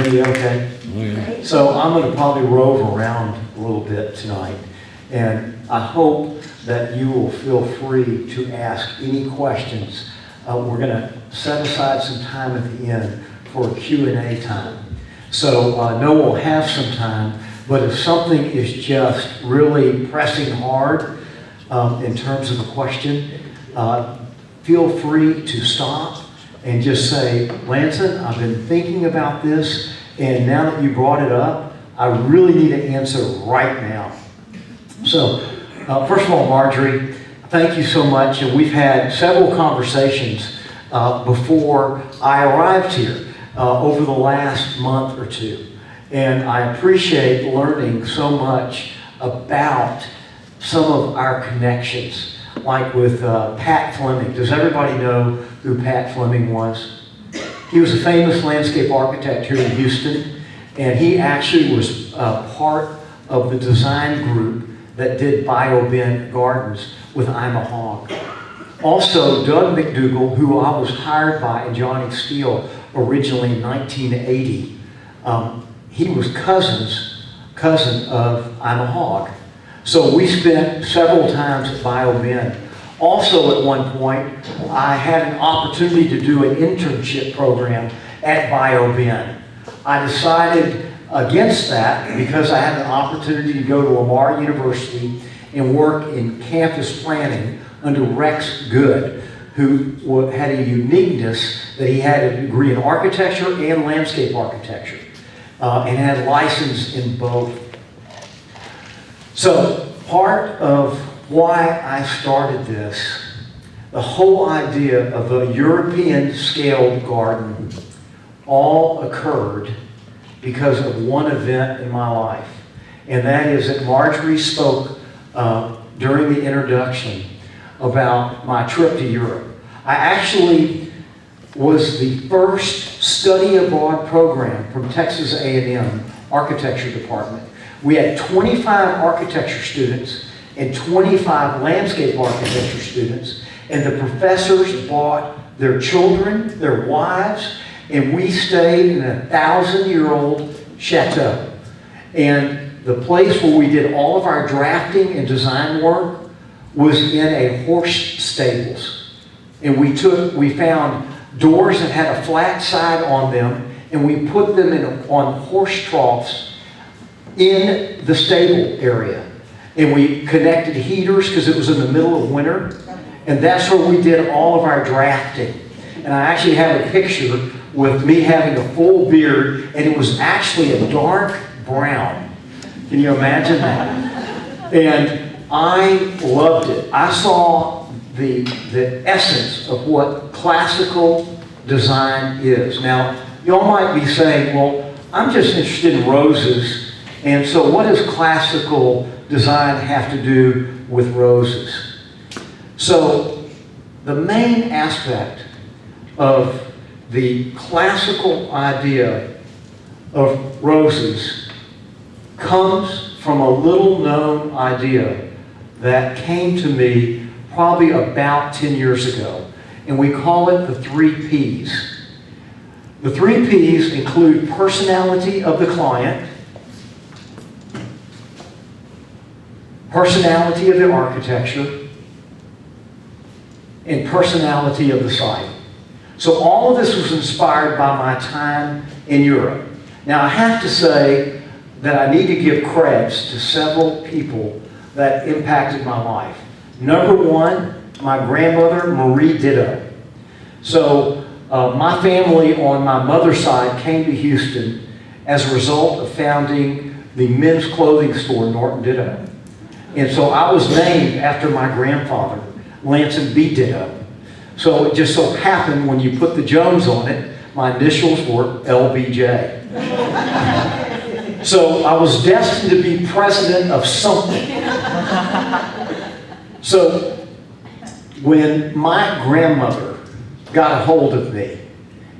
hear me okay? Okay. So I'm going to probably rove around a little bit tonight, and I hope that you will feel free to ask any questions. We're going to set aside some time at the end for a Q&A time. So I know we'll have some time, but if something is just really pressing hard in terms of a question, feel free to stop and just say, Lanson, I've been thinking about this, and now that you brought it up, I really need an answer right now. So, first of all, Marjorie, thank you so much. And we've had several conversations before I arrived here over the last month or two. And I appreciate learning so much about some of our connections, like with Pat Fleming. Does everybody know who Pat Fleming was? He was a famous landscape architect here in Houston, and he actually was part of the design group that did BioBen Gardens with I'm a Hog. Also, Doug McDougall, who I was hired by and Johnny Steele originally in 1980, he was cousin of I'm a Hog. So we spent several times at BioBen. Also, at one point, I had an opportunity to do an internship program at BioBen. I decided against that because I had an opportunity to go to Lamar University and work in campus planning under Rex Good, who had a uniqueness that he had a degree in architecture and landscape architecture, and had a license in both. So part of why I started this, the whole idea of a European scaled garden, all occurred because of one event in my life. And that is that Marjorie spoke during the introduction about my trip to Europe. I actually was the first study abroad program from Texas A&M Architecture Department. We had 25 architecture students and 25 landscape architecture students, and the professors brought their children, their wives, and we stayed in a 1,000-year-old chateau. And the place where we did all of our drafting and design work was in a horse stables. And we found doors that had a flat side on them, and we put them on horse troughs in the stable area. And we connected heaters because it was in the middle of winter. And that's where we did all of our drafting. And I actually have a picture with me having a full beard, and it was actually a dark brown. Can you imagine that? And I loved it. I saw the essence of what classical design is. Now, y'all might be saying, well, I'm just interested in roses, and so what does classical design have to do with roses? So the main aspect of the classical idea of roses comes from a little known idea that came to me probably about 10 years ago, and we call it the 3 Ps. The 3 Ps include personality of the client, personality of the architecture, and personality of the site. So all of this was inspired by my time in Europe. Now I have to say that I need to give credits to several people that impacted my life. Number one, my grandmother, Marie Ditto. So my family on my mother's side came to Houston as a result of founding the men's clothing store, Norton Ditto. And so I was named after my grandfather, Lanson B. Ditto. So it just so happened when you put the Jones on it, my initials were LBJ. So I was destined to be president of something. So when my grandmother got a hold of me,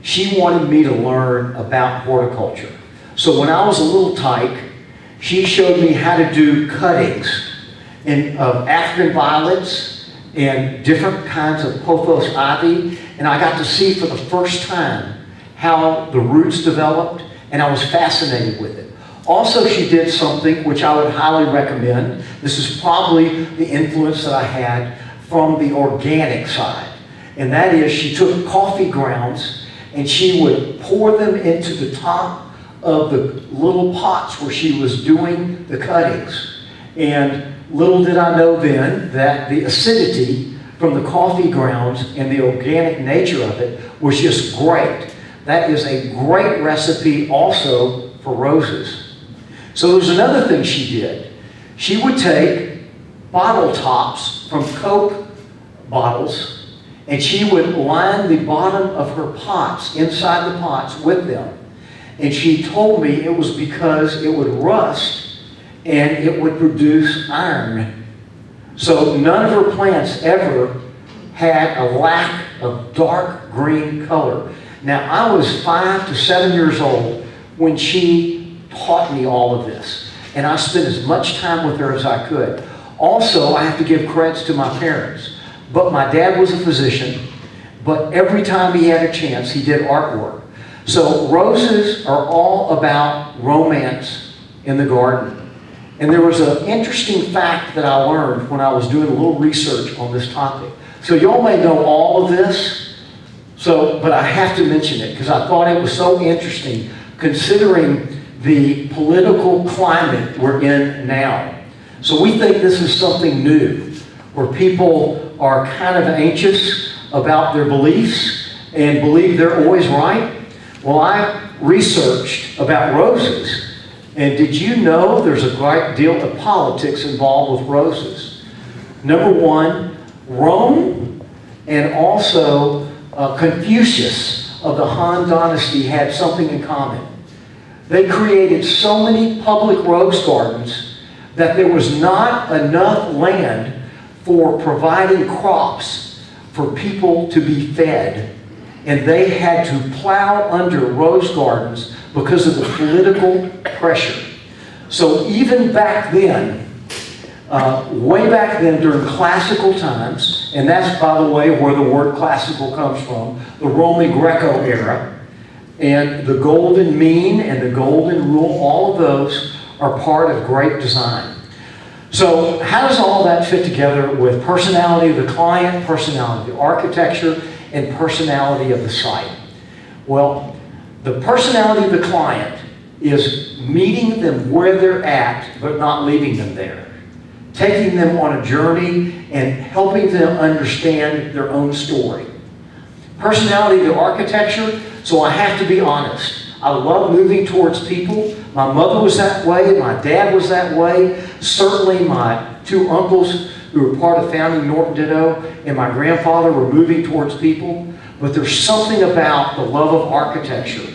she wanted me to learn about horticulture. So when I was a little tyke, she showed me how to do cuttings of African violets and different kinds of pothos ivy, and I got to see for the first time how the roots developed and I was fascinated with it. Also, she did something which I would highly recommend. This is probably the influence that I had from the organic side. And that is, she took coffee grounds and she would pour them into the top of the little pots where she was doing the cuttings. And little did I know then that the acidity from the coffee grounds and the organic nature of it was just great. That is a great recipe also for roses. So there's another thing she did. She would take bottle tops from Coke bottles and she would line the bottom of her pots, inside the pots, with them. And she told me it was because it would rust and it would produce iron. So none of her plants ever had a lack of dark green color. Now, I was 5 to 7 years old when she taught me all of this. And I spent as much time with her as I could. Also, I have to give credits to my parents. But my dad was a physician, but every time he had a chance, he did artwork. So roses are all about romance in the garden. And there was an interesting fact that I learned when I was doing a little research on this topic. So y'all may know all of this, but I have to mention it because I thought it was so interesting considering the political climate we're in now. So we think this is something new, where people are kind of anxious about their beliefs and believe they're always right. Well, I researched about roses, and did you know there's a great deal of politics involved with roses? Number one, Rome and also Confucius of the Han Dynasty had something in common. They created so many public rose gardens that there was not enough land for providing crops for people to be fed. And they had to plow under rose gardens because of the political pressure. So even back then, way back then during classical times, and that's, by the way, where the word classical comes from, the Roman Greco era, and the golden mean and the golden rule, all of those are part of great design. So how does all that fit together with personality of the client, personality of the architecture, and personality of the site? Well, the personality of the client is meeting them where they're at, but not leaving them there. Taking them on a journey and helping them understand their own story. Personality of the architecture, so I have to be honest. I love moving towards people. My mother was that way. My dad was that way. Certainly my two uncles who were part of founding Norton Ditto and my grandfather were moving towards people. But there's something about the love of architecture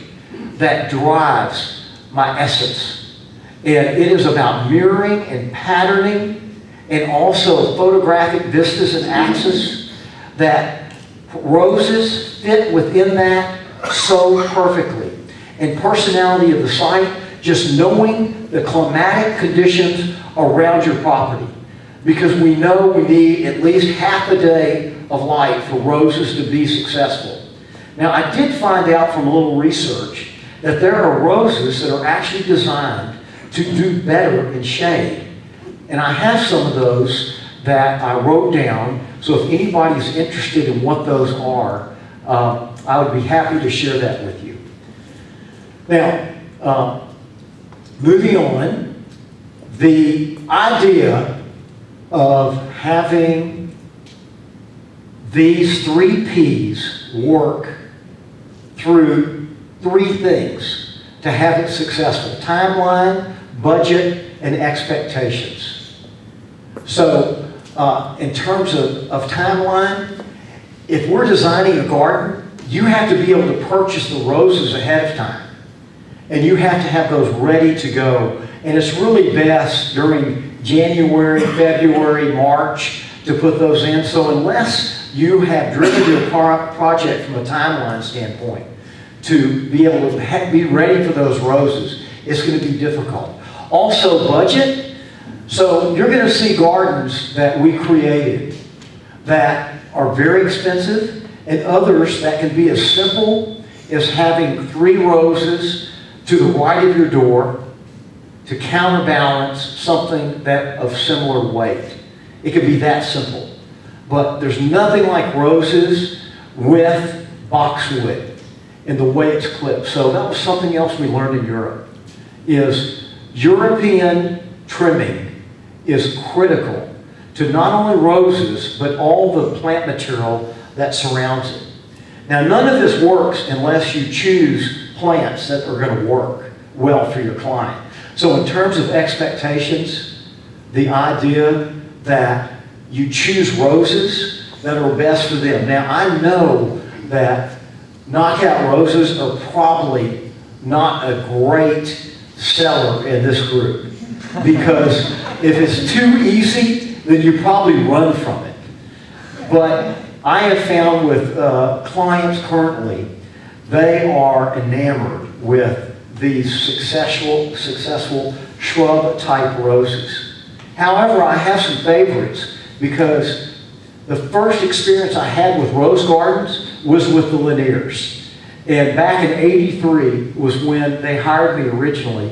that drives my essence. And it is about mirroring and patterning and also photographic vistas and axes that roses fit within that so perfectly. And personality of the site, just knowing the climatic conditions around your property. Because we know we need at least half a day of light for roses to be successful. Now, I did find out from a little research that there are roses that are actually designed to do better in shade. And I have some of those that I wrote down, so if anybody's interested in what those are, I would be happy to share that with you. Now, moving on, the idea of having these 3 P's work through 3 things to have it successful: timeline, budget, and expectations. So, in terms of timeline, if we're designing a garden, you have to be able to purchase the roses ahead of time. And you have to have those ready to go. And it's really best during January, February, March to put those in. So unless you have driven your project from a timeline standpoint to be able to be ready for those roses, it's going to be difficult. Also, budget. So you're going to see gardens that we created that are very expensive, and others that can be as simple as having 3 roses to the right of your door to counterbalance something that of similar weight. It could be that simple. But there's nothing like roses with boxwood and the way it's clipped. So that was something else we learned in Europe, is European trimming is critical to not only roses, but all the plant material that surrounds it. Now, none of this works unless you choose plants that are going to work well for your client. So in terms of expectations, the idea that you choose roses that are best for them. Now, I know that knockout roses are probably not a great seller in this group, because if it's too easy, then you probably run from it. But I have found with clients currently, they are enamored with these successful shrub-type roses. However, I have some favorites, because the first experience I had with rose gardens was with the Laniers. And back in '83 was when they hired me originally,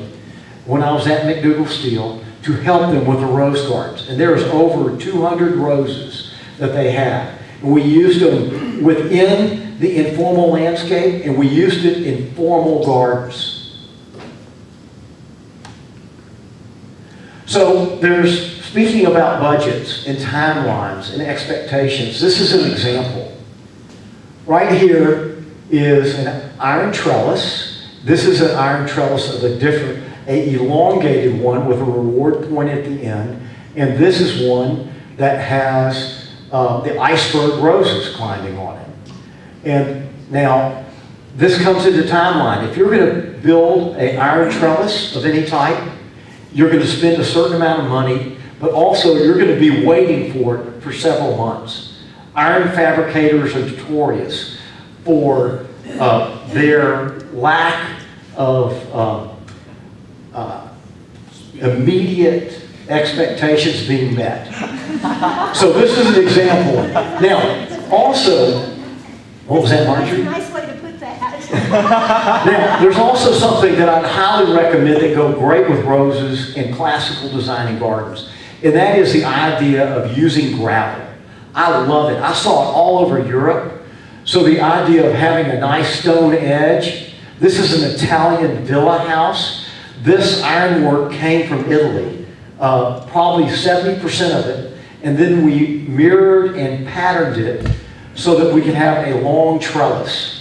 when I was at McDougall Steel, to help them with the rose gardens. And there was over 200 roses that they had. And we used them within the informal landscape, and we used it in formal gardens. So there's, speaking about budgets and timelines and expectations, this is an example. Right here is an iron trellis. This is an iron trellis of an elongated one with a reward point at the end. And this is one that has the iceberg roses climbing on it. And now, this comes into timeline. If you're going to build an iron trellis of any type, you're going to spend a certain amount of money, but also you're going to be waiting for it for several months. Iron fabricators are notorious for their lack of immediate expectations being met. So this is an example. Now, also, what was that, Marjorie? That's a nice way to put that. Now, there's also something that I'd highly recommend that go great with roses in classical design and gardens, and that is the idea of using gravel. I love it. I saw it all over Europe. So the idea of having a nice stone edge. This is an Italian villa house. This ironwork came from Italy, probably 70% of it, and then we mirrored and patterned it so that we can have a long trellis.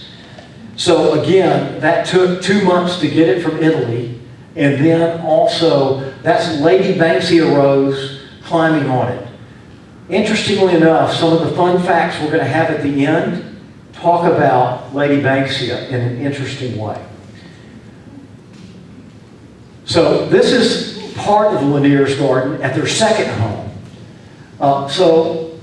So again, that took 2 months to get it from Italy, and then also that's Lady Banksia rose climbing on it. Interestingly enough, some of the fun facts we're going to have at the end talk about Lady Banksia in an interesting way. So this is part of the Lanier's garden at their second home.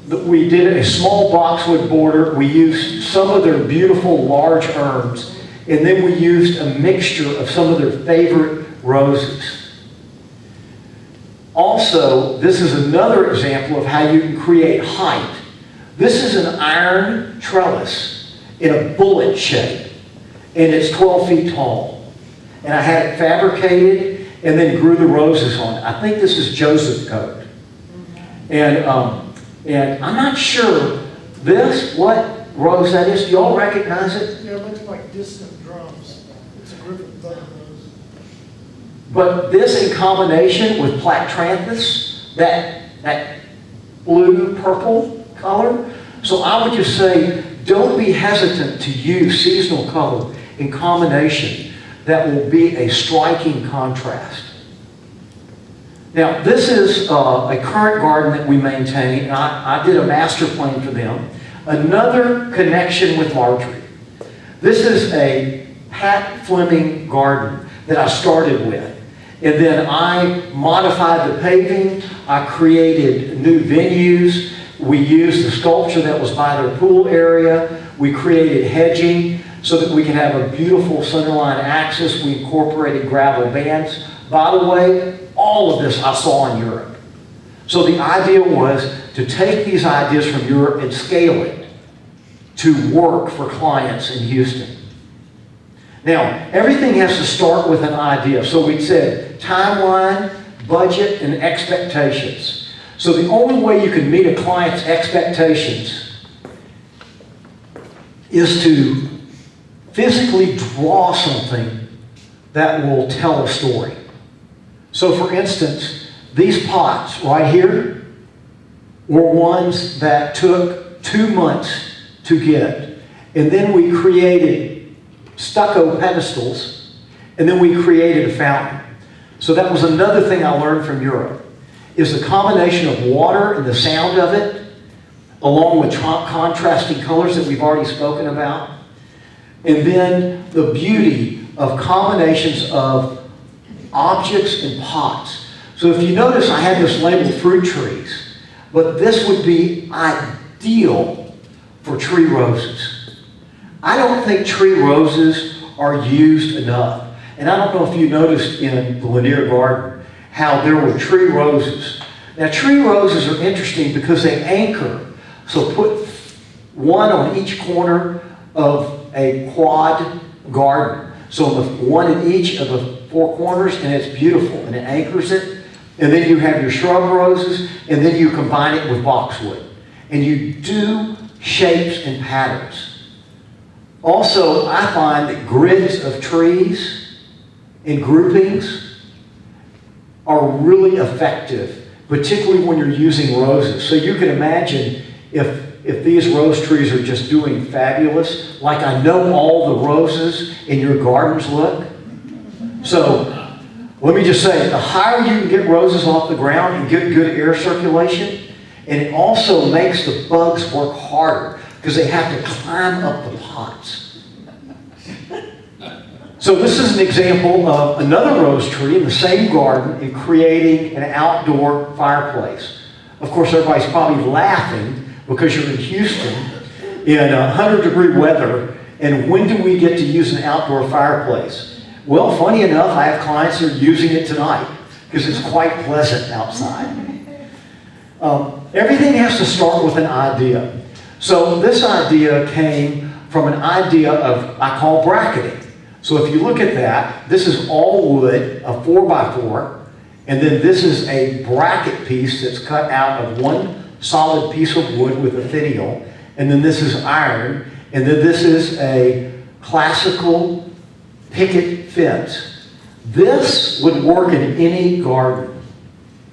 We did a small boxwood border. We used some of their beautiful large urns, and then we used a mixture of some of their favorite roses. Also, this is another example of how you can create height. This is an iron trellis in a bullet shape, and it's 12 feet tall. And I had it fabricated and then grew the roses on it. I think this is Joseph coat. And I'm not sure what rose that is. Do you all recognize it? Yeah, it looks like distant drums. It's a group of those. But this in combination with Plactranthus, that blue-purple color. So I would just say, don't be hesitant to use seasonal color in combination. That will be a striking contrast. Now, this is a current garden that we maintain. I did a master plan for them. Another connection with Marjorie. This is a Pat Fleming garden that I started with. And then I modified the paving. I created new venues. We used the sculpture that was by their pool area. We created hedging so that we can have a beautiful centerline axis. We incorporated gravel bands. By the way, all of this I saw in Europe. So the idea was to take these ideas from Europe and scale it to work for clients in Houston. Now, everything has to start with an idea. So we said timeline, budget, and expectations. So the only way you can meet a client's expectations is to physically draw something that will tell a story. So for instance, these pots right here were ones that took 2 months to get. And then we created stucco pedestals, and then we created a fountain. So that was another thing I learned from Europe, is the combination of water and the sound of it, along with contrasting colors that we've already spoken about, and then the beauty of combinations of objects and pots. So if you notice, I had this labeled fruit trees, but this would be ideal for tree roses. I don't think tree roses are used enough. And I don't know if you noticed in the Lanier Garden how there were tree roses. Now, tree roses are interesting because they anchor. So put one on each corner of a quad garden. So one in each of the 4 corners, and it's beautiful, and it anchors it. And then you have your shrub roses, and then you combine it with boxwood. And you do shapes and patterns. Also, I find that grids of trees and groupings are really effective, particularly when you're using roses. So you can imagine if these rose trees are just doing fabulous, like I know all the roses in your gardens look. So let me just say, the higher you can get roses off the ground and get good air circulation, and it also makes the bugs work harder because they have to climb up the pots. So this is an example of another rose tree in the same garden in creating an outdoor fireplace. Of course, everybody's probably laughing because you're in Houston in 100-degree weather, and when do we get to use an outdoor fireplace? Well, funny enough, I have clients that are using it tonight because it's quite pleasant outside. Everything has to start with an idea. So this idea came from an idea of, I call bracketing. So if you look at that, this is all wood, a 4x4, and then this is a bracket piece that's cut out of one solid piece of wood with a finial, and then this is iron, and then this is a classical picket fence. This would work in any garden.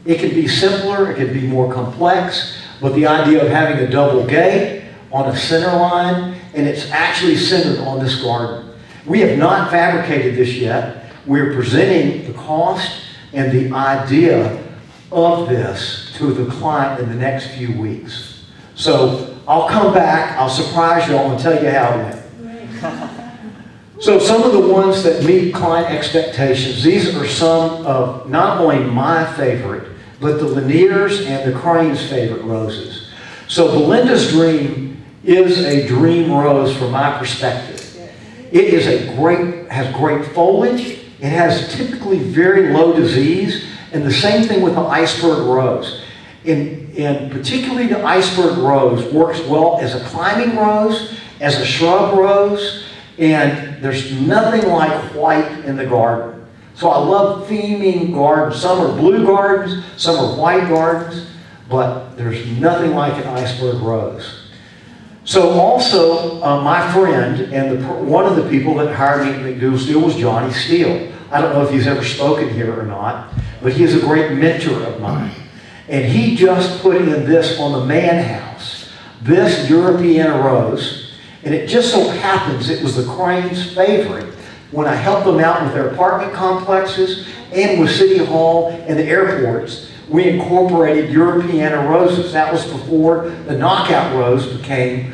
It can be simpler, it can be more complex, but the idea of having a double gate on a center line, and it's actually centered on this garden. We have not fabricated this yet. We're presenting the cost and the idea of this to the client in the next few weeks. So I'll come back, I'll surprise you all and tell you how it went. So some of the ones that meet client expectations, these are some of not only my favorite, but the Lanier's and the Crane's favorite roses. So Belinda's Dream is a dream rose from my perspective. It is has great foliage. It has typically very low disease, and the same thing with the Iceberg Rose. And particularly the Iceberg Rose works well as a climbing rose, as a shrub rose, and there's nothing like white in the garden. So I love theming gardens. Some are blue gardens, some are white gardens, but there's nothing like an Iceberg Rose. So also, my friend, and one of the people that hired me at McDougal Steel was Johnny Steele. I don't know if he's ever spoken here or not, but he is a great mentor of mine. And he just put in this on the man house, this European rose, and it just so happens it was the Crane's favorite when I helped them out with their apartment complexes and with City Hall and the airports. We incorporated European roses. That was before the knockout rose became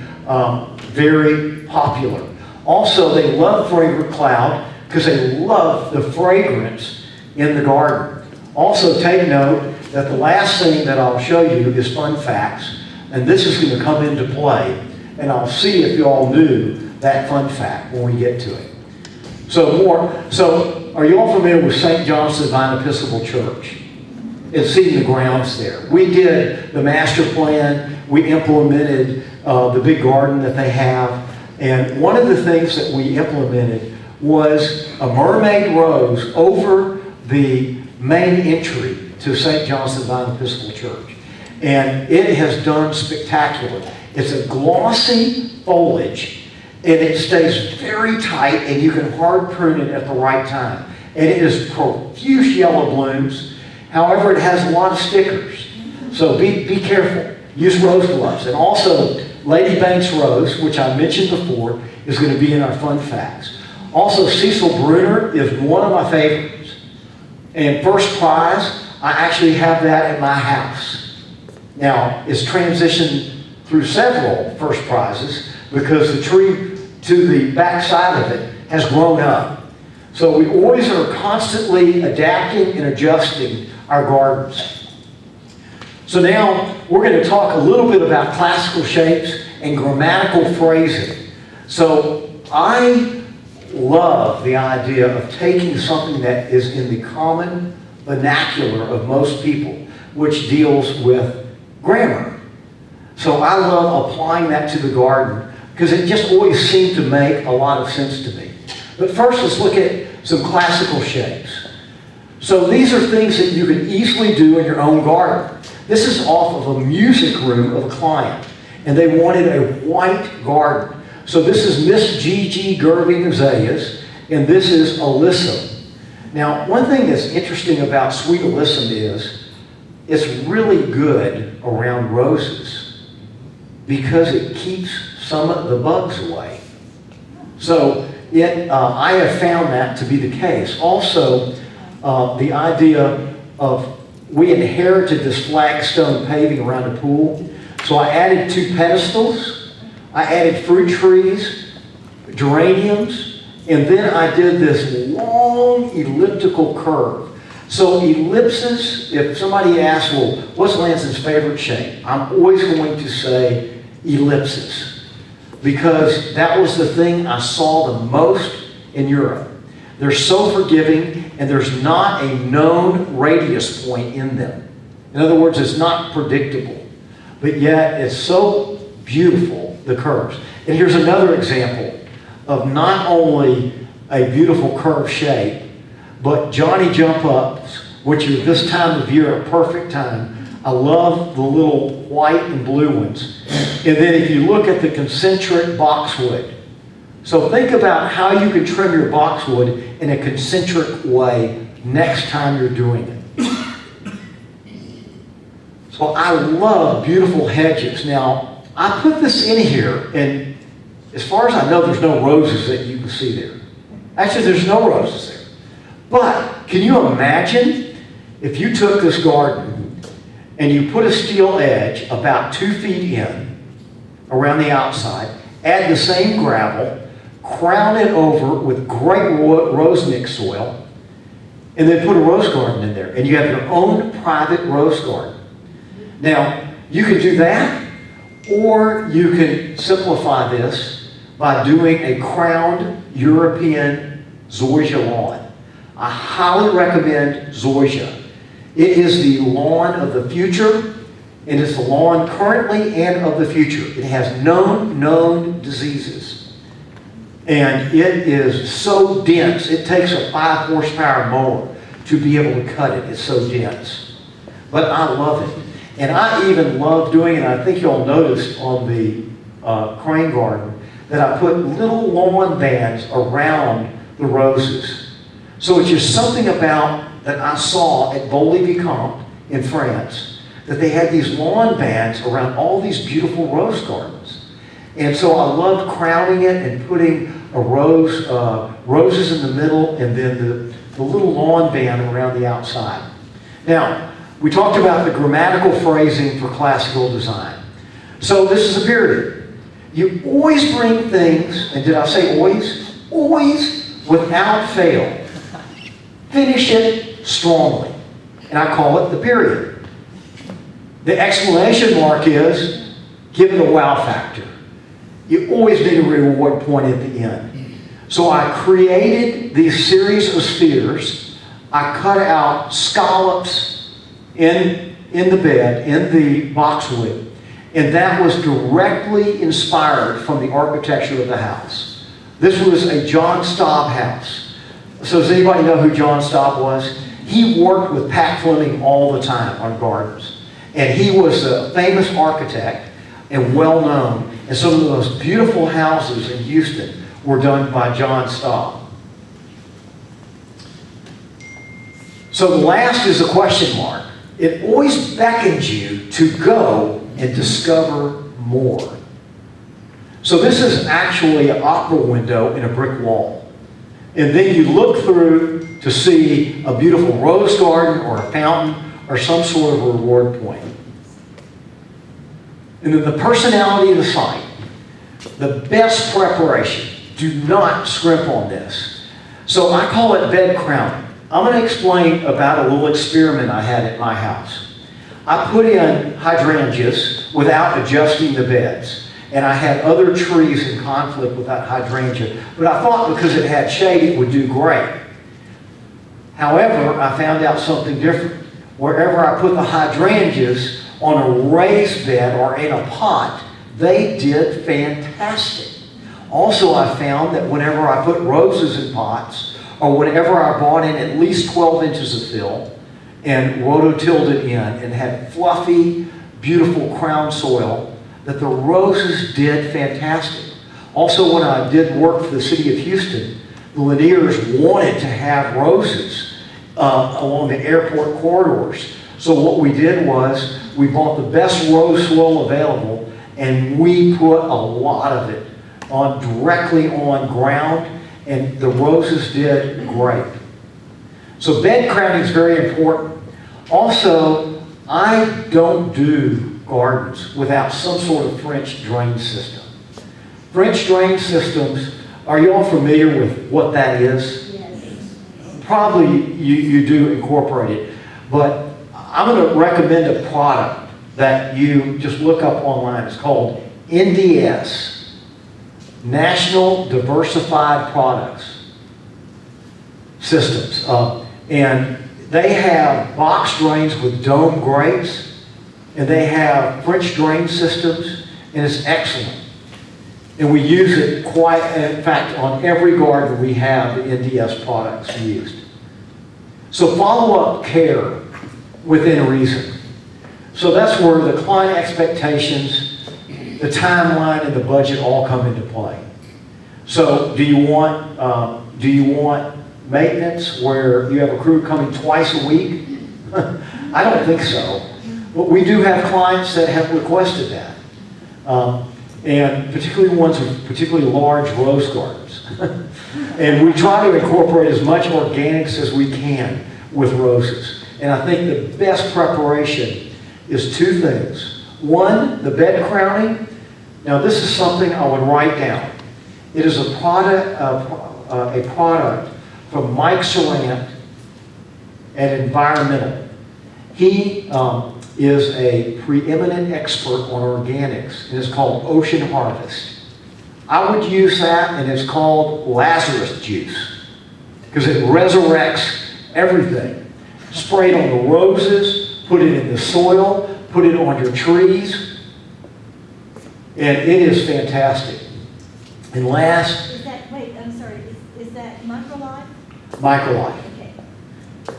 very popular. Also, they love Fragrant Cloud because they love the fragrance in the garden. Also, take note that the last thing that I'll show you is fun facts, and this is going to come into play, and I'll see if you all knew that fun fact when we get to it. So are you all familiar with St. John's Divine Episcopal Church? It's seeing the grounds there. We did the master plan. We implemented the big garden that they have. And one of the things that we implemented was a Mermaid Rose over the main entry to St. John's Divine Episcopal Church. And it has done spectacular. It's a glossy foliage, and it stays very tight, and you can hard prune it at the right time. And it is profuse yellow blooms. However, it has a lot of stickers. So be careful. Use rose gloves. And also, Lady Banks Rose, which I mentioned before, is going to be in our fun facts. Also, Cecil Brunner is one of my favorites. And first prize, I actually have that at my house. Now, it's transitioned through several first prizes because the tree to the back side of it has grown up. So we always are constantly adapting and adjusting our gardens. So now we're going to talk a little bit about classical shapes and grammatical phrasing. So I love the idea of taking something that is in the common vernacular of most people, which deals with grammar. So I love applying that to the garden because it just always seemed to make a lot of sense to me. But first, let's look at some classical shapes. So these are things that you can easily do in your own garden. This is off of a music room of a client, and they wanted a white garden. So this is Miss Gigi Gerving Azaleas, and this is Alyssum. Now, one thing that's interesting about sweet Alyssum is it's really good around roses because it keeps some of the bugs away. So I have found that to be the case. Also, the idea of we inherited this flagstone paving around the pool. So I added 2 pedestals. I added fruit trees, geraniums, and then I did this long elliptical curve. So ellipses, if somebody asks, well, what's Lanson's favorite shape? I'm always going to say ellipses because that was the thing I saw the most in Europe. They're so forgiving, and there's not a known radius point in them. In other words, it's not predictable, but yet it's so beautiful, the curves. And here's another example of not only a beautiful curved shape, but Johnny Jump Ups, which are this time of year a perfect time. I love the little white and blue ones. And then if you look at the concentric boxwood, so think about how you can trim your boxwood in a concentric way next time you're doing it. So I love beautiful hedges. Now, I put this in here, and as far as I know, there's no roses that you can see there. Actually, there's no roses there. But can you imagine if you took this garden and you put a steel edge about 2 feet in around the outside, add the same gravel, crown it over with great rose mix soil, and then put a rose garden in there, and you have your own private rose garden. Now, you can do that, or you can simplify this by doing a crowned European zoysia lawn. I highly recommend zoysia. It is the lawn of the future, and it's the lawn currently and of the future. It has known diseases. And it is so dense, it takes a 5 horsepower mower to be able to cut it. It's so dense. But I love it. And I even love doing it, I think you'll notice on the crane garden, that I put little lawn bands around the roses. So it's just something about that I saw at Vaux-le-Vicomte in France, that they had these lawn bands around all these beautiful rose gardens. And so I loved crowning it and putting a roses in the middle, and then the little lawn band around the outside. Now, we talked about the grammatical phrasing for classical design. So this is a period. You always bring things, and did I say always? Always, without fail. Finish it strongly. And I call it the period. The exclamation mark is, give it a wow factor. You always need a reward point at the end. So I created these series of spheres. I cut out scallops in the bed, in the boxwood, and that was directly inspired from the architecture of the house. This was a John Staub house. So does anybody know who John Staub was? He worked with Pat Fleming all the time on gardens. And he was a famous architect and well known. And some of the most beautiful houses in Houston were done by John Staub. So the last is a question mark. It always beckons you to go and discover more. So this is actually an opera window in a brick wall. And then you look through to see a beautiful rose garden or a fountain or some sort of reward point. And then the personality of the site, the best preparation. Do not scrimp on this. So I call it bed crowning. I'm going to explain about a little experiment I had at my house. I put in hydrangeas without adjusting the beds. And I had other trees in conflict with that hydrangea. But I thought because it had shade, it would do great. However, I found out something different. Wherever I put the hydrangeas on a raised bed or in a pot, they did fantastic. Also, I found that whenever I put roses in pots, or whenever I brought in at least 12 inches of fill and rototilled it in and had fluffy, beautiful crown soil, that the roses did fantastic. Also, when I did work for the city of Houston, the Laniers wanted to have roses along the airport corridors. So what we did was we bought the best rose soil available and we put a lot of it directly on ground, and the roses did great. So bed crowning is very important. Also, I don't do gardens without some sort of French drain system. French drain systems, are you all familiar with what that is? Yes. Probably you do incorporate it, but I'm going to recommend a product that you just look up online. It's called NDS, National Diversified Products Systems. And they have box drains with dome grates, and they have French drain systems, and it's excellent. And we use it in fact, on every garden we have the NDS products used. So follow-up care within reason. So that's where the client expectations, the timeline, and the budget all come into play. So do you want maintenance where you have a crew coming twice a week? I don't think so. But we do have clients that have requested that. And particularly ones with particularly large rose gardens. And we try to incorporate as much organics as we can with roses. And I think the best preparation is two things. One, the bed crowning. Now this is something I would write down. It is a product from Mike Sarant at Environmental. He is a preeminent expert on organics, and it's called Ocean Harvest. I would use that, and it's called Lastest Juice, because it resurrects everything. Spray it on the roses, put it in the soil, put it on your trees, and it is fantastic. And last... Is that Microlife? Microlife. Okay.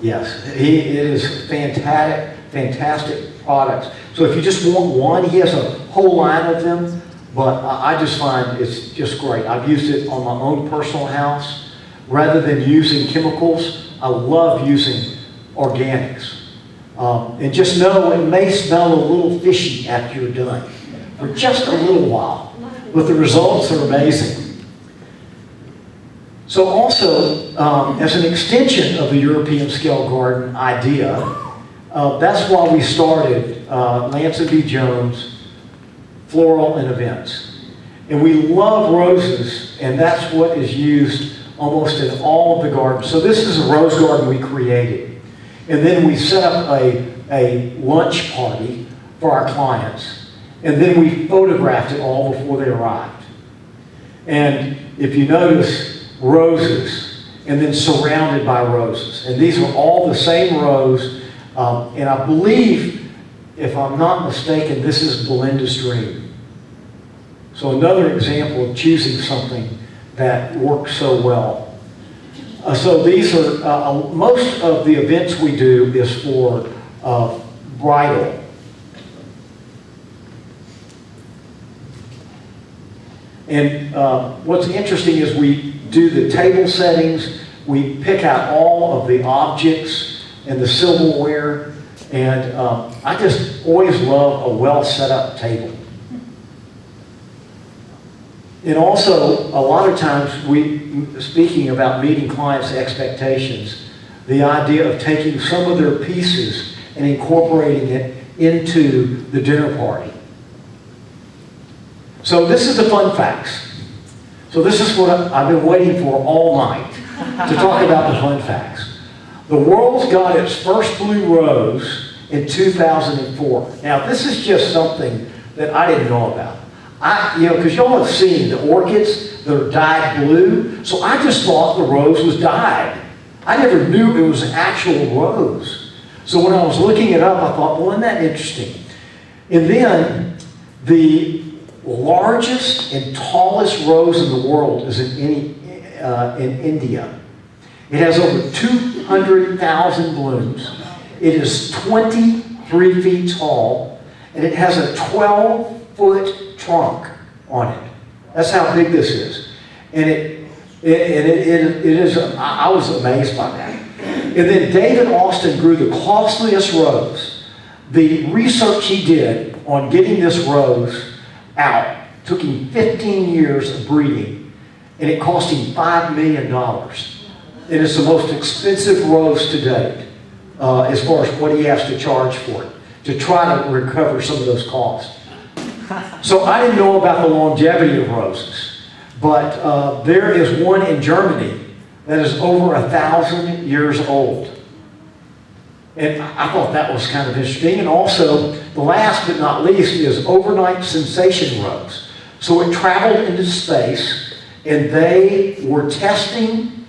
Yes, it is fantastic products. So if you just want one, he has a whole line of them, but I just find it's just great. I've used it on my own personal house. Rather than using chemicals, I love using organics. And just know it may smell a little fishy after you're done, for just a little while, but the results are amazing. So also, as an extension of the European scale garden idea, that's why we started Lanson B. Jones, Floral and Events. And we love roses, and that's what is used almost in all of the gardens. So this is a rose garden we created. And then we set up a lunch party for our clients. And then we photographed it all before they arrived. And if you notice, roses, and then surrounded by roses. And these are all the same rose. And I believe, if I'm not mistaken, this is Belinda's Dream. So another example of choosing something that work so well. So these are, most of the events we do is for bridal. And what's interesting is we do the table settings, we pick out all of the objects and the silverware, and I just always love a well set up table. And also, a lot of times, speaking about meeting clients' expectations, the idea of taking some of their pieces and incorporating it into the dinner party. So this is the fun facts. So this is what I've been waiting for all night to talk about the fun facts. The world's got its first blue rose in 2004. Now this is just something that I didn't know about. Because y'all have seen the orchids that are dyed blue, so I just thought the rose was dyed. I never knew it was an actual rose. So when I was looking it up, I thought, well, isn't that interesting? And then the largest and tallest rose in the world is in India. It has over 200,000 blooms. It is 23 feet tall, and it has a 12-foot trunk on it. That's how big this is. And it is, I was amazed by that. And then David Austin grew the costliest rose. The research he did on getting this rose out took him 15 years of breeding, and it cost him $5 million. It is the most expensive rose to date, as far as what he has to charge for it, to try to recover some of those costs. So I didn't know about the longevity of roses, but there is one in Germany that is over 1,000 years old. And I thought that was kind of interesting. And also, the last but not least is overnight sensation rose. So it traveled into space, and they were testing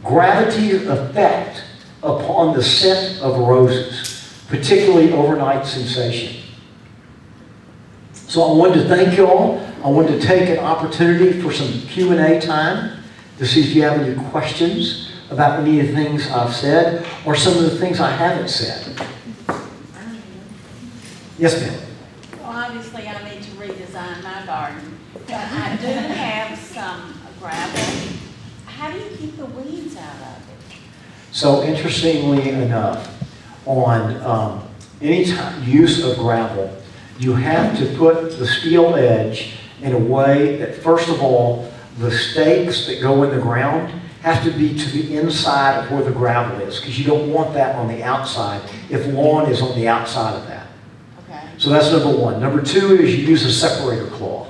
gravity's effect upon the scent of roses, particularly overnight sensation. So I wanted to thank you all. I wanted to take an opportunity for some Q&A time to see if you have any questions about any of the things I've said or some of the things I haven't said. Yes, ma'am. Well, obviously I need to redesign my garden, but I do have some gravel. How do you keep the weeds out of it? So interestingly enough, on any use of gravel, you have to put the steel edge in a way that, first of all, the stakes that go in the ground have to be to the inside of where the gravel is, because you don't want that on the outside if lawn is on the outside of that. Okay. So that's number one. Number two is you use a separator cloth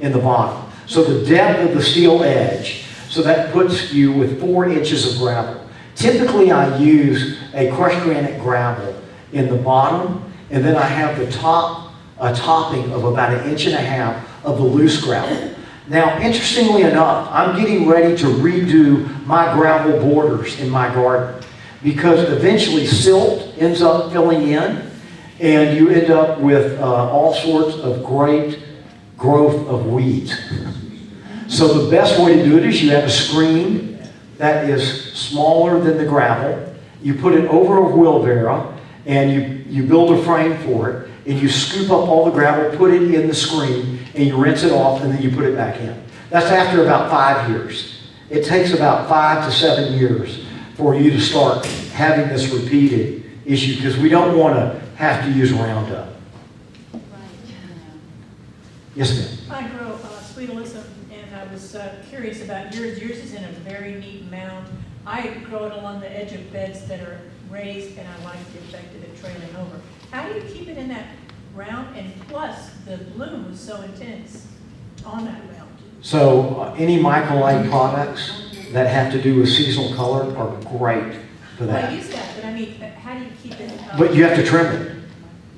in the bottom. So the depth of the steel edge, so that puts you with 4 inches of gravel. Typically I use a crushed granite gravel in the bottom, and then I have the a topping of about 1.5 inches of the loose gravel. Now, interestingly enough, I'm getting ready to redo my gravel borders in my garden, because eventually silt ends up filling in, and you end up with all sorts of great growth of weeds. So the best way to do it is you have a screen that is smaller than the gravel. You put it over a wheelbarrow, and you build a frame for it, and you scoop up all the gravel, put it in the screen, and you rinse it off, and then you put it back in. That's after about 5 years. It takes about 5 to 7 years for you to start having this repeated issue, because we don't want to have to use Roundup. Right. Yes, ma'am. I grow sweet alyssum, and I was curious about yours. Yours is in a very neat mound. I grow it along the edge of beds that are raised, and I like the effect of it trailing over. How do you keep it in that round? And plus, the bloom was so intense on that round. So any microlight products that have to do with seasonal color are great for Well, I that. use that, but I mean, how do you keep it? But you have to trim it.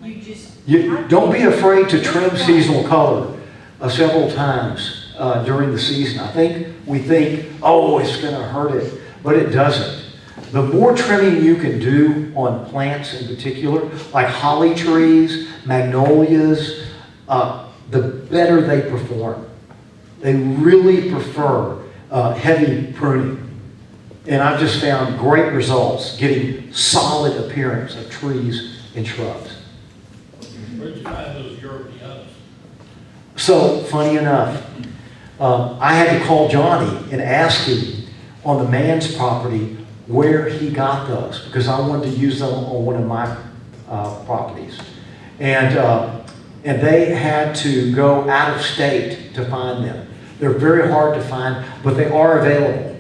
You just... Don't be afraid to trim seasonal color several times during the season. We think, oh, it's going to hurt it, but it doesn't. The more trimming you can do on plants in particular, like holly trees, magnolias, the better they perform. They really prefer heavy pruning. And I've just found great results getting solid appearance of trees and shrubs. Where'd you find those Europeans? So, funny enough, I had to call Johnny and ask him on the man's property where he got those, because I wanted to use them on one of my properties. And they had to go out of state to find them. They're very hard to find, but they are available.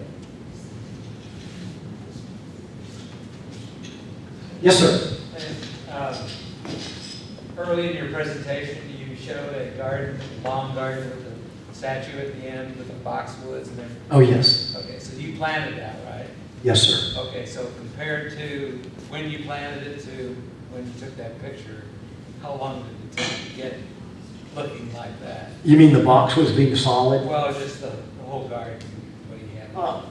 Yes, sir. Early in your presentation, you showed a garden, a long garden with a statue at the end with the boxwoods and everything. Oh, yes. Okay, so you planted that, right? Yes, sir. Okay, so compared to when you planted it to when you took that picture, how long did it take to get looking like that? You mean the box was being solid? Well, just the whole garden, what do you have?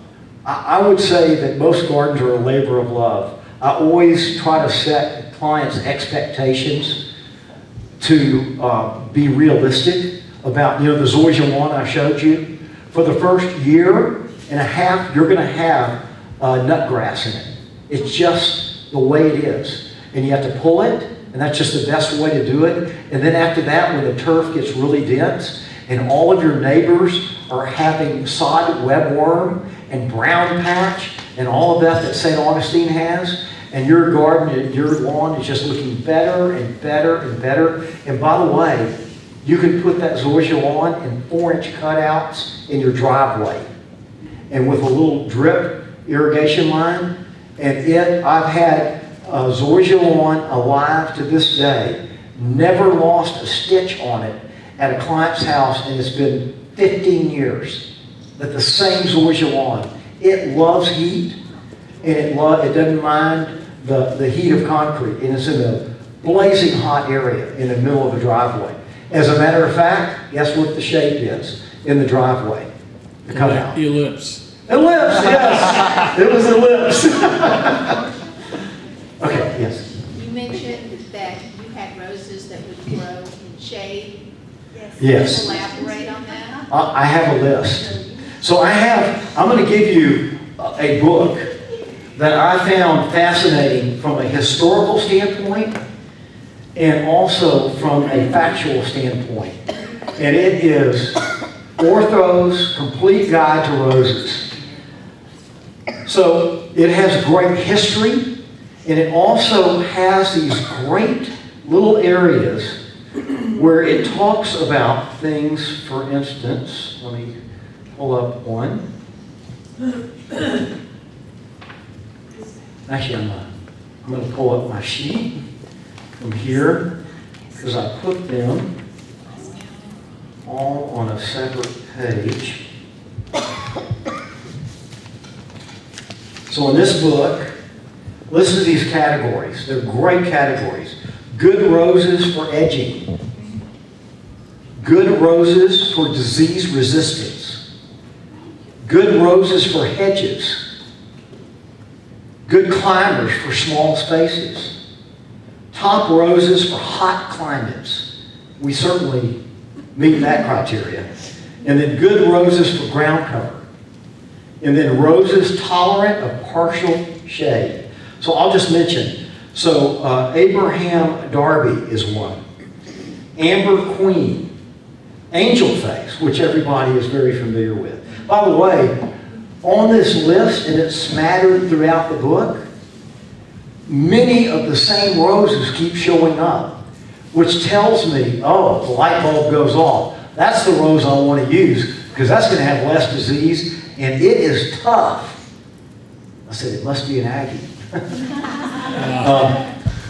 I would say that most gardens are a labor of love. I always try to set clients' expectations to be realistic about, the zoysia lawn I showed you. For the first year and a half, you're going to have nut grass in it. It's just the way it is. And you have to pull it, and that's just the best way to do it. And then after that, when the turf gets really dense, and all of your neighbors are having sod webworm and brown patch, and all of that St. Augustine has, and your garden, your lawn is just looking better and better and better. And by the way, you can put that zoysia lawn in 4-inch cutouts in your driveway. And with a little drip irrigation line, and I've had zoysia lawn alive to this day, never lost a stitch on it at a client's house, and it's been 15 years. That the same zoysia lawn, it loves heat, and it doesn't mind the heat of concrete, and it's in a blazing hot area in the middle of the driveway. As a matter of fact, guess what the shape is in the driveway? The cutout. Ellipse. Ellipse, yes. It was ellipse. Okay, yes. You mentioned that you had roses that would grow in shade. Yes. Elaborate on that. I have a list. So I'm going to give you a book that I found fascinating from a historical standpoint and also from a factual standpoint. And it is Ortho's Complete Guide to Roses. So it has great history, and it also has these great little areas where it talks about things. For instance, let me pull up one. Actually, I'm going to pull up my sheet from here because I put them all on a separate page. So in this book, listen to these categories. They're great categories. Good roses for edging. Good roses for disease resistance. Good roses for hedges. Good climbers for small spaces. Top roses for hot climates. We certainly meet that criteria. And then good roses for ground cover. And then roses tolerant of partial shade. So I'll just mention. So Abraham Darby is one. Amber Queen. Angel Face, which everybody is very familiar with. By the way, on this list, and it's smattered throughout the book, many of the same roses keep showing up, which tells me, oh, the light bulb goes off. That's the rose I want to use because that's going to have less disease, and it is tough. I said, it must be an Aggie.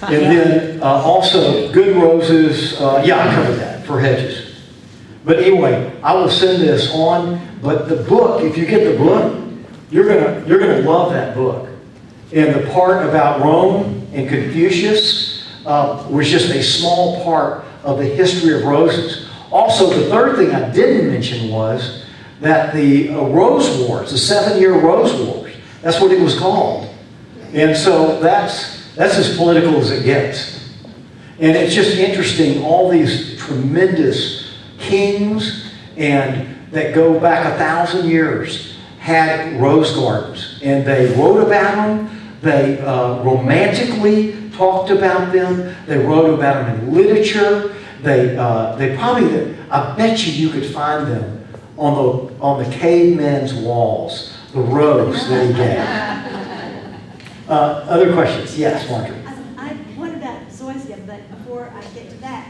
And then also good roses, yeah, I covered that for hedges. But anyway, I will send this on. But the book, if you get the book, you're gonna love that book. And the part about Rome and Confucius was just a small part of the history of roses. Also, the third thing I didn't mention was that the Rose Wars, the 7-year Rose Wars, that's what it was called. And so that's as political as it gets. And it's just interesting, all these tremendous kings and that go back 1,000 years had rose gardens, and they wrote about them. They romantically talked about them. They wrote about them in literature. They probably, I bet you could find them on the cavemen's walls, the rose that he gave. Other questions? Yes, Marjorie. What about zoysia? But before I get to that,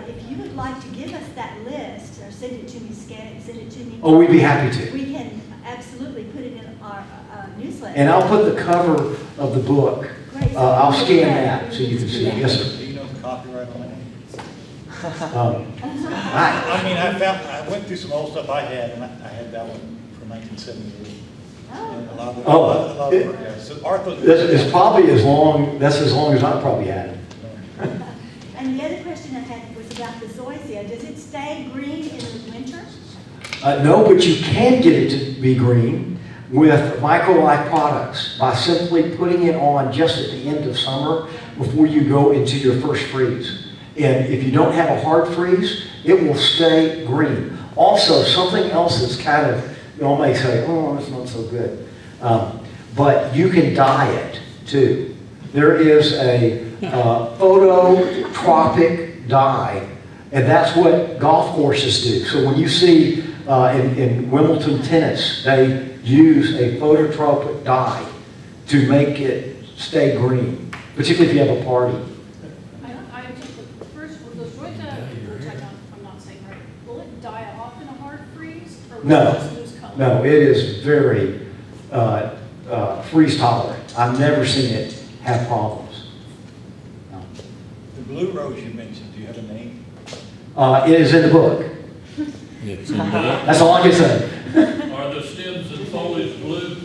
if you would like to give us that list, or send it to me, scan it, send it to me. Oh, we'd be happy to. We can absolutely put it in our newsletter. And I'll put the cover of the book. Great. I'll scan that so you can see it. Yes, sir. Do you know copyright on that? I, I mean, I went through some old stuff I had, and I had that one from 1978. And a lot of it, yeah. So Arthur. it's probably as long as I probably had it. And the other question I had was about the zoysia. Does it stay green in the winter? No, but you can get it to be green with micro-life products by simply putting it on just at the end of summer before you go into your first freeze. And if you don't have a hard freeze, it will stay green. Also, something else that's kind of, you all may say, oh, that's not so good. But you can dye it too. There is a phototropic dye, and that's what golf courses do. So when you see in Wimbledon tennis, they use a phototropic dye to make it stay green, particularly if you have a party. I'm not saying right. Will it die off in a hard freeze, or will No. it just lose color? No, it is very freeze tolerant. I've never seen it have problems. No. The blue rose you mentioned, do you have a name? It is in the book. That's all I can say. Are the stems and foliage blue?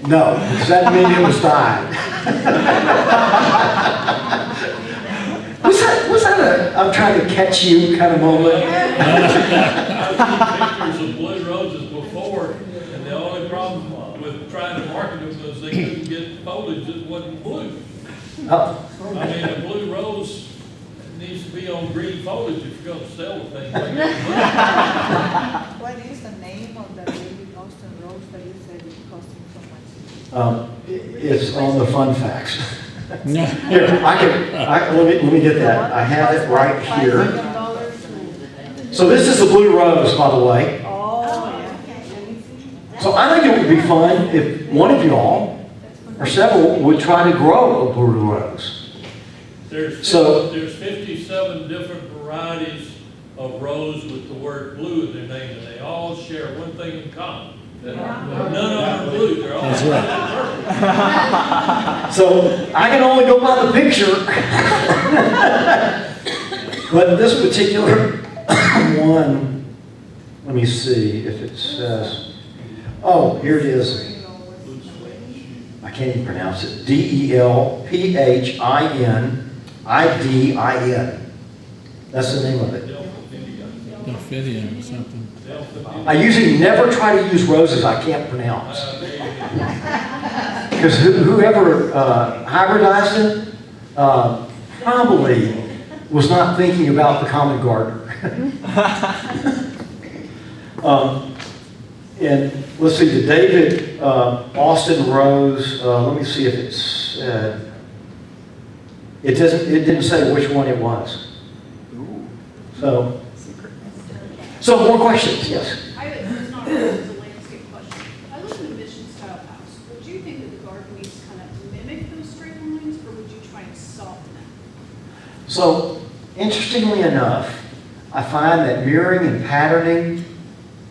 No, because that means it was dyed. Was that a I'm trying to catch you kind of moment? I've seen pictures of blue roses before, and the only problem with trying to market them was they couldn't get foliage that wasn't blue. Oh. I mean, a blue rose needs to be on green foliage if you're going to sell the thing. What is the name of the baby Austin rose that you said is costing so much? It's on the fun facts. Here, let me get that. I have it right here. So this is the blue rose, by the way. Oh, yeah. So I think it would be fun if one of y'all, or several, would try to grow a blue rose. There's 57 different varieties of rose with the word blue in their name, and they all share one thing in common. That none of them are blue. They're all purple. So I can only go by the picture. But this particular one, let me see if it says, oh, here it is. I can't even pronounce it. DELPHINIDIN. That's the name of it. Delphidium or something. I usually never try to use roses I can't pronounce. Because whoever hybridized it probably was not thinking about the common gardener. And let's see, the David Austin Rose, let me see if it's, it didn't say which one it was. So more questions, yes? It's not really a landscape question. I live in a mission-style house. Would you think that the garden needs to kind of mimic those straight lines, or would you try and soften them? So, interestingly enough, I find that mirroring and patterning,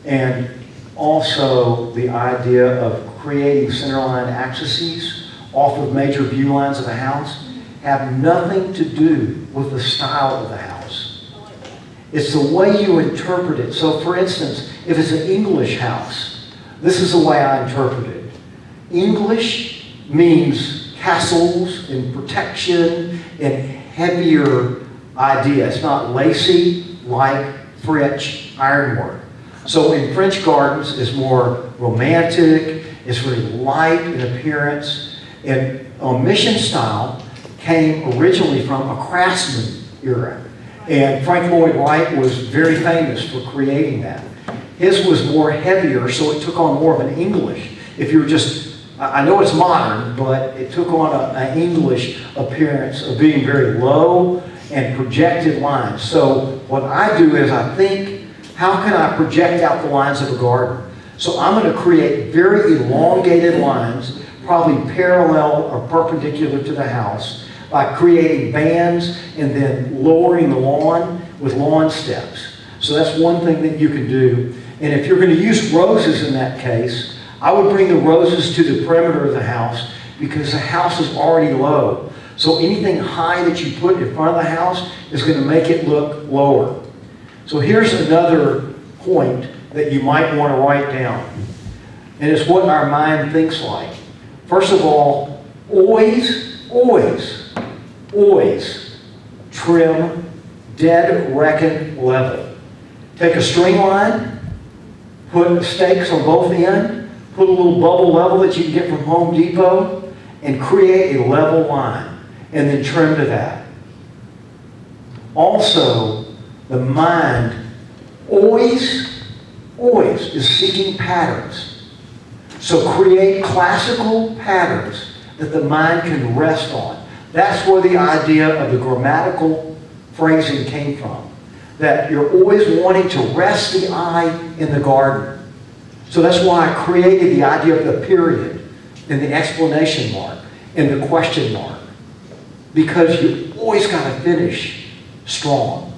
and also the idea of creating centerline axes off of major view lines of a house have nothing to do with the style of the house. It's the way you interpret it. So for instance, if it's an English house, this is the way I interpret it. English means castles and protection and heavier idea. It's not lacy like French ironwork. So in French gardens, it's more romantic, it's really light in appearance, and mission style came originally from a craftsman era. And Frank Lloyd Wright was very famous for creating that. His was more heavier, so it took on more of an English. If you're just, I know it's modern, but it took on an English appearance of being very low and projected lines. So what I do is I think, how can I project out the lines of a garden? So I'm going to create very elongated lines, probably parallel or perpendicular to the house, by creating bands and then lowering the lawn with lawn steps. So that's one thing that you can do. And if you're going to use roses in that case, I would bring the roses to the perimeter of the house because the house is already low. So anything high that you put in front of the house is going to make it look lower. So here's another point that you might want to write down. And it's what our mind thinks like. First of all, always, always, always trim dead reckon level. Take a string line, put stakes on both ends, put a little bubble level that you can get from Home Depot, and create a level line, and then trim to that. Also, the mind always, always is seeking patterns. So create classical patterns that the mind can rest on. That's where the idea of the grammatical phrasing came from. That you're always wanting to rest the eye in the garden. So that's why I created the idea of the period and the exclamation mark and the question mark. Because you always got to finish strong.